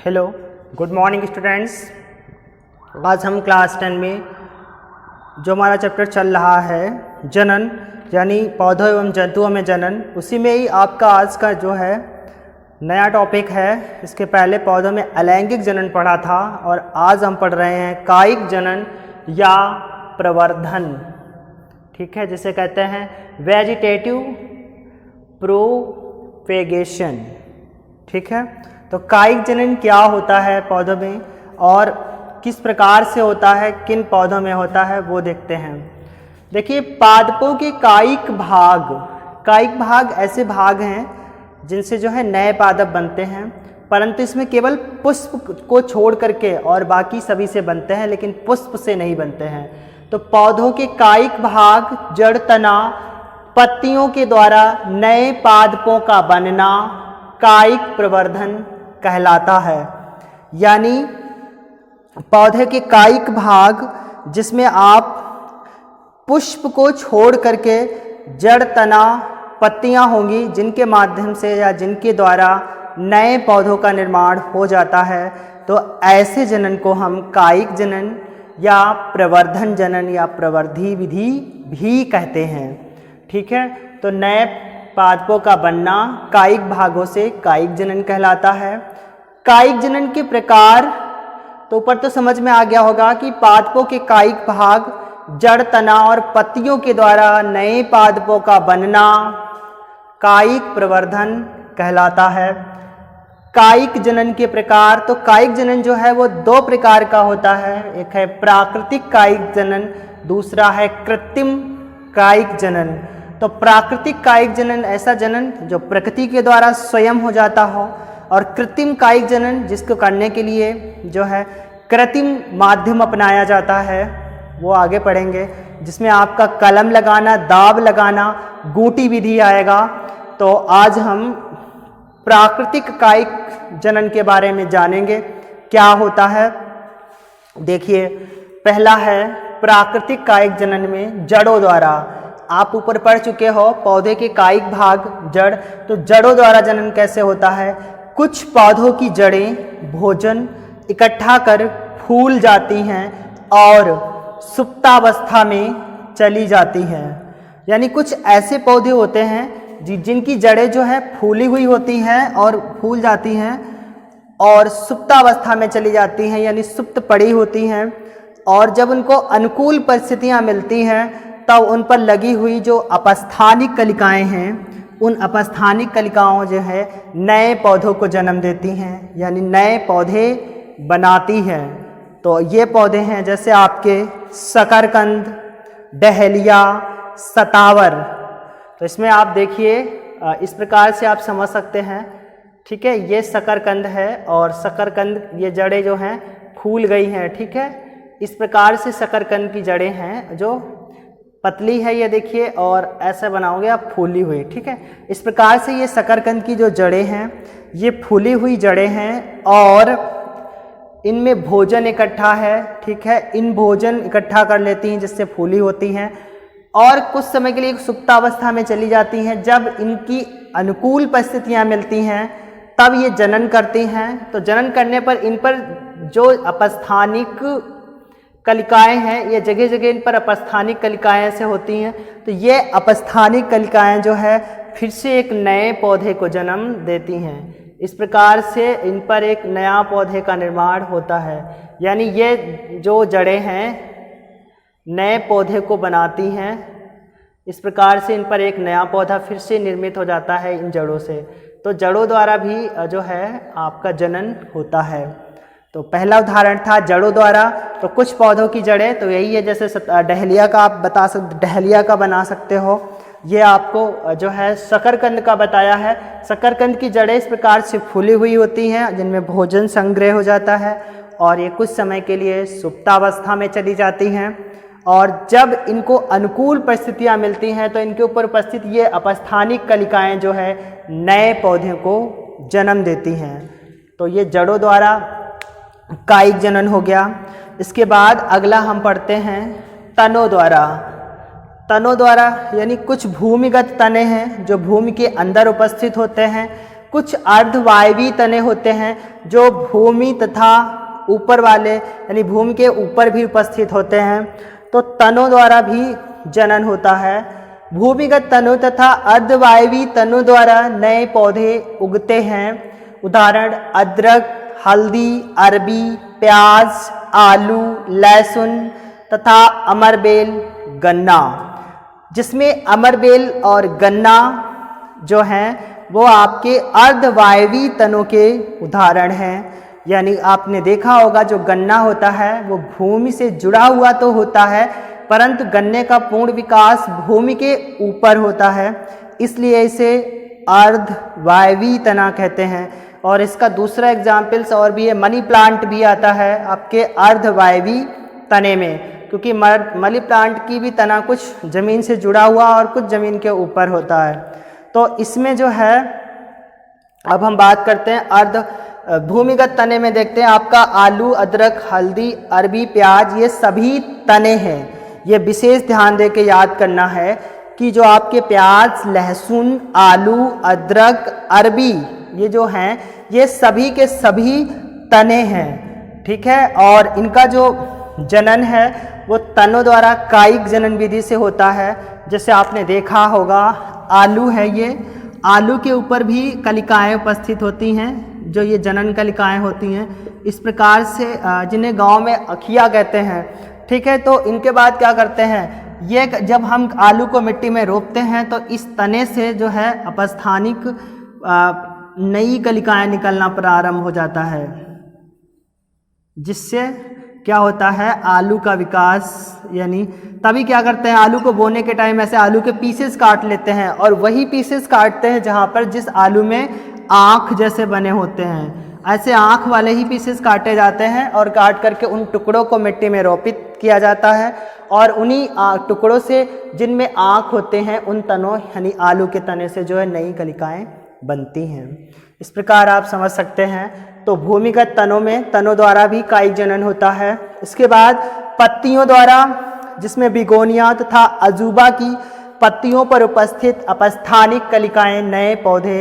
Hello, good morning students. आज हम class 10 में जो हमारा चैप्टर चल रहा है जनन यानी पौधों एवं जंतुओं में जनन, उसी में ही आपका आज का जो है नया टॉपिक है। इसके पहले पौधों में अलैंगिक जनन पढ़ा था और आज हम पढ़ रहे हैं कायिक जनन या प्रवर्धन। ठीक है, जिसे कहते हैं वेजिटेटिव प्रोपेगेशन। ठीक है, तो कायिक जनन क्या होता है पौधों में और किस प्रकार से होता है, किन पौधों में होता है, वो देखते हैं। देखिए, पादपों के कायिक भाग ऐसे भाग हैं जिनसे जो है नए पादप बनते हैं, परंतु इसमें केवल पुष्प को छोड़ करके और बाकी सभी से बनते हैं, लेकिन पुष्प से नहीं बनते हैं। तो पौधों के कायिक भाग, जड़, तना, पत्तियों के द्वारा नए पादपों का बनना कायिक प्रवर्धन कहलाता है। यानी पौधे के कायिक भाग जिसमें आप पुष्प को छोड़ करके जड़, तना, पत्तियां होंगी, जिनके माध्यम से या जिनके द्वारा नए पौधों का निर्माण हो जाता है, तो ऐसे जनन को हम कायिक जनन या प्रवर्धन जनन या प्रवर्धी विधि भी कहते हैं। ठीक है, तो नए पादपों का बनना कायिक भागों से कायिक जनन कहलाता है। कायिक जनन के प्रकार तो ऊपर तो समझ में आ गया होगा कि पादपों के कायिक भाग, जड़, तना और पत्तियों के द्वारा नए पादपों का बनना कायिक प्रवर्धन कहलाता है। कायिक जनन के प्रकार, तो कायिक जनन जो है वो दो प्रकार का होता है। एक है प्राकृतिक कायिक जनन, दूसरा है कृत्रिम कायिक जनन। तो प्राकृतिक कायिक जनन ऐसा जनन जो प्रकृति के द्वारा स्वयं हो जाता हो, और कृत्रिम कायिक जनन जिसको करने के लिए जो है कृत्रिम माध्यम अपनाया जाता है, वो आगे पढ़ेंगे, जिसमें आपका कलम लगाना, दाब लगाना, गूटी विधि आएगा। तो आज हम प्राकृतिक कायिक जनन के बारे में जानेंगे क्या होता है। देखिए, पहला है प्राकृतिक कायिक जनन में जड़ों द्वारा। आप ऊपर पढ़ चुके हो पौधे के कायिक भाग जड़, तो जड़ों द्वारा जनन कैसे होता है। कुछ पौधों की जड़ें भोजन इकट्ठा कर फूल जाती हैं और सुप्तावस्था में चली जाती हैं। यानी कुछ ऐसे पौधे होते हैं जिनकी जड़ें जो है फूली हुई होती हैं और फूल जाती हैं और सुप्तावस्था में चली जाती हैं, यानी सुप्त पड़ी होती हैं। और जब उनको अनुकूल परिस्थितियां मिलती हैं तब उन पर लगी हुई जो अपस्थानिक कलिकाएं हैं, उन अपस्थानिक कलिकाओं जो है नए पौधों को जन्म देती हैं, यानी नए पौधे बनाती हैं। तो ये पौधे हैं जैसे आपके शकरकंद, डहेलिया, सतावर। तो इसमें आप देखिए इस प्रकार से आप समझ सकते हैं। ठीक है, ये शकरकंद है और शकरकंद ये जड़ें जो हैं फूल गई हैं। ठीक है, इस प्रकार से शकरकंद की जड़ें हैं जो पतली है, ये देखिए, और ऐसा बनाओगे आप फूली हुई। ठीक है, इस प्रकार से ये शकरकंद की जो जड़ें हैं ये फूली हुई जड़ें हैं और इनमें भोजन इकट्ठा है। ठीक है, इन भोजन इकट्ठा कर लेती हैं जिससे फूली होती हैं और कुछ समय के लिए सुप्तावस्था में चली जाती हैं। जब इनकी अनुकूल परिस्थितियां मिलती हैं तब ये जनन करती हैं। तो जनन करने पर इन पर जो अपस्थानिक कलिकाएं हैं, ये जगह जगह इन पर अपस्थानिक कलिकाएं ऐसे होती हैं। तो ये अपस्थानिक कलिकाएं जो है फिर से एक नए पौधे को जन्म देती हैं। इस प्रकार से इन पर एक नया पौधे का निर्माण होता है। यानी ये जो जड़ें हैं नए पौधे को बनाती हैं। इस प्रकार से इन पर एक नया पौधा फिर से निर्मित हो जाता है इन जड़ों से। तो जड़ों द्वारा भी जो है आपका जनन होता है। तो पहला उदाहरण था जड़ों द्वारा। तो कुछ पौधों की जड़ें तो यही है, जैसे डहेलिया का आप बता सकते, डहेलिया का बना सकते हो। ये आपको जो है शकरकंद का बताया है। शकरकंद की जड़ें इस प्रकार से फूली हुई होती हैं जिनमें भोजन संग्रह हो जाता है और ये कुछ समय के लिए सुप्तावस्था में चली जाती हैं। और जब इनको अनुकूल परिस्थितियां मिलती हैं तो इनके ऊपर उपस्थित ये अपस्थानिक कलिकाएं जो है नए पौधे को जन्म देती हैं। तो ये जड़ों द्वारा कायिक जनन हो गया। इसके बाद अगला हम पढ़ते हैं तनों द्वारा। तनों द्वारा यानी कुछ भूमिगत तने हैं जो भूमि के अंदर उपस्थित होते हैं, कुछ अर्धवायवीय तने होते हैं जो भूमि तथा ऊपर वाले यानी भूमि के ऊपर भी उपस्थित होते हैं। तो तनों द्वारा भी जनन होता है। भूमिगत तनों तथा अर्धवायवीय तनों द्वारा नए पौधे उगते हैं। उदाहरण अदरक, हल्दी, अरबी, प्याज, आलू, लहसुन तथा अमरबेल, गन्ना, जिसमें अमरबेल और गन्ना जो हैं वो आपके अर्धवायवीय तनों के उदाहरण हैं। यानी आपने देखा होगा जो गन्ना होता है वो भूमि से जुड़ा हुआ तो होता है, परंतु गन्ने का पूर्ण विकास भूमि के ऊपर होता है, इसलिए इसे अर्धवायवीय तना कहते हैं। और इसका दूसरा एग्जाम्पल्स और भी है, मनी प्लांट भी आता है आपके अर्धवायवीय तने में, क्योंकि मनी प्लांट की भी तना कुछ ज़मीन से जुड़ा हुआ और कुछ ज़मीन के ऊपर होता है। तो इसमें जो है अब हम बात करते हैं भूमिगत तने में देखते हैं आपका आलू, अदरक, हल्दी, अरबी, प्याज, ये सभी तने हैं। ये विशेष ध्यान दे के याद करना है कि जो आपके प्याज, लहसुन, आलू, अदरक, अरबी ये जो हैं ये सभी के सभी तने हैं, ठीक है। और इनका जो जनन है वो तनों द्वारा कायिक जनन विधि से होता है। जैसे आपने देखा होगा आलू है, ये आलू के ऊपर भी कलिकाएं उपस्थित होती हैं, जो ये जनन कलिकाएं होती हैं इस प्रकार से, जिन्हें गांव में अखिया कहते हैं, ठीक है। तो इनके बाद क्या करते हैं, ये जब हम आलू को मिट्टी में रोपते हैं तो इस तने से जो है अपस्थानिक नई कलिकाएं निकलना प्रारंभ हो जाता है, जिससे क्या होता है आलू का विकास। यानी तभी क्या करते हैं, आलू को बोने के टाइम ऐसे आलू के पीसेस काट लेते हैं और वही पीसेस काटते हैं जहाँ पर जिस आलू में आँख जैसे बने होते हैं, ऐसे आँख वाले ही पीसेस काटे जाते हैं और काट करके उन टुकड़ों को मिट्टी में रोपित किया जाता है। और उन्हीं टुकड़ों से जिनमें आँख होते हैं उन तनों यानी आलू के तने से जो है नई कलिकाएं बनती हैं। इस प्रकार आप समझ सकते हैं। तो भूमिगत तनों में तनों द्वारा भी कायिक जनन होता है। इसके बाद पत्तियों द्वारा, जिसमें बिगोनिया तथा अजूबा की पत्तियों पर उपस्थित अपस्थानिक कलिकाएं नए पौधे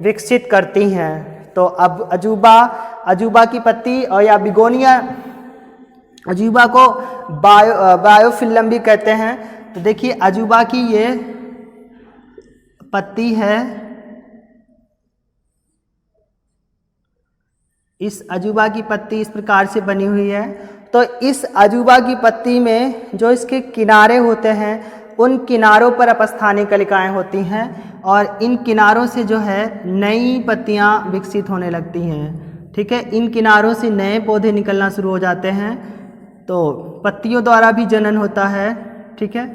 विकसित करती हैं। तो अब अजूबा की पत्ती और या बिगोनिया, अजूबा को बायोफिल्म भी कहते हैं। तो देखिए अजूबा की ये पत्ती है, इस अजूबा की पत्ती इस प्रकार से बनी हुई है। तो इस अजूबा की पत्ती में जो इसके किनारे होते हैं उन किनारों पर अपस्थानिक कलिकाएं होती हैं और इन किनारों से जो है नई पत्तियां विकसित होने लगती हैं, ठीक है। इन किनारों से नए पौधे निकलना शुरू हो जाते हैं। तो पत्तियों द्वारा भी जनन होता है, ठीक है।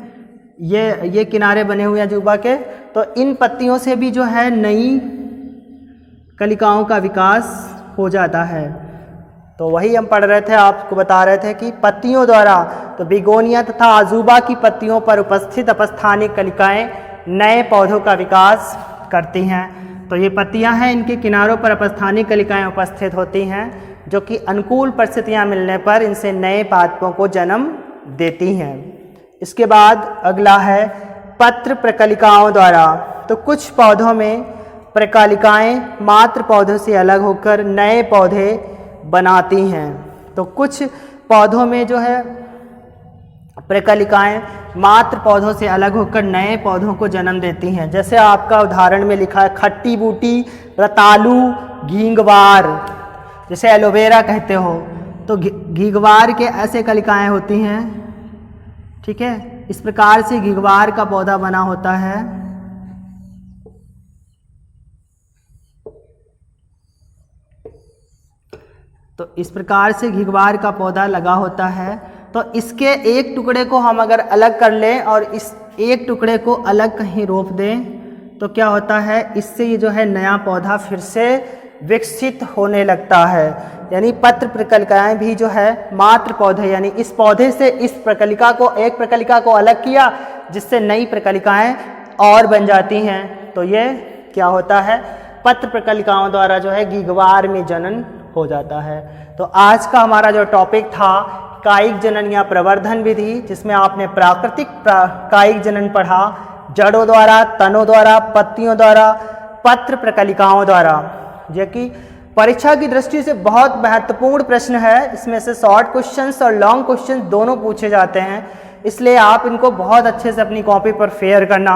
ये किनारे बने हुए अजूबा के, तो इन पत्तियों से भी जो है नई कलिकाओं का विकास हो जाता है। तो वही हम पढ़ रहे थे, आपको बता रहे थे कि पत्तियों द्वारा, तो बिगोनिया तथा अजूबा की पत्तियों पर उपस्थित अपस्थानिक कलिकाएं नए पौधों का विकास करती हैं। तो ये पत्तियां हैं, इनके किनारों पर अपस्थानिक कलिकाएं उपस्थित होती हैं जो कि अनुकूल परिस्थितियां मिलने पर इनसे नए पादपों को जन्म देती हैं। इसके बाद अगला है पत्र प्रकलिकाओं द्वारा। तो कुछ पौधों में प्रकलिकाएं मात्र पौधों से अलग होकर नए पौधे बनाती हैं। तो कुछ पौधों में जो है प्रकलिकाएं मात्र पौधों से अलग होकर नए पौधों को जन्म देती हैं। जैसे आपका उदाहरण में लिखा है खट्टी बूटी, रतालू, घींगवार, जैसे एलोवेरा कहते हो, तो घींगवार के ऐसे कलिकाएं होती हैं, ठीक है। इस प्रकार से घींगवार का पौधा बना होता है। तो इस प्रकार से घींगवार का पौधा लगा होता है। तो इसके एक टुकड़े को हम अगर अलग कर लें और इस एक टुकड़े को अलग कहीं रोप दें तो क्या होता है, इससे ये जो है नया पौधा फिर से विकसित होने लगता है। यानी पत्र प्रकलिकाएं भी जो है मात्र पौधे, यानी इस पौधे से इस प्रकलिका को, एक प्रकलिका को अलग किया जिससे नई प्रकलिकाएं और बन जाती हैं। तो ये क्या होता है, पत्र प्रकलिकाओं द्वारा जो है घींगवार में जनन हो जाता है। तो आज का हमारा जो टॉपिक था कायिक जनन या प्रवर्धन विधि, जिसमें आपने प्राकृतिक कायिक जनन पढ़ा, जड़ों द्वारा, तनों द्वारा, पत्तियों द्वारा, पत्र प्रकलिकाओं द्वारा, जो कि परीक्षा की दृष्टि से बहुत महत्वपूर्ण प्रश्न है। इसमें से शॉर्ट क्वेश्चंस और लॉन्ग क्वेश्चंस दोनों पूछे जाते हैं, इसलिए आप इनको बहुत अच्छे से अपनी कॉपी पर फेयर करना।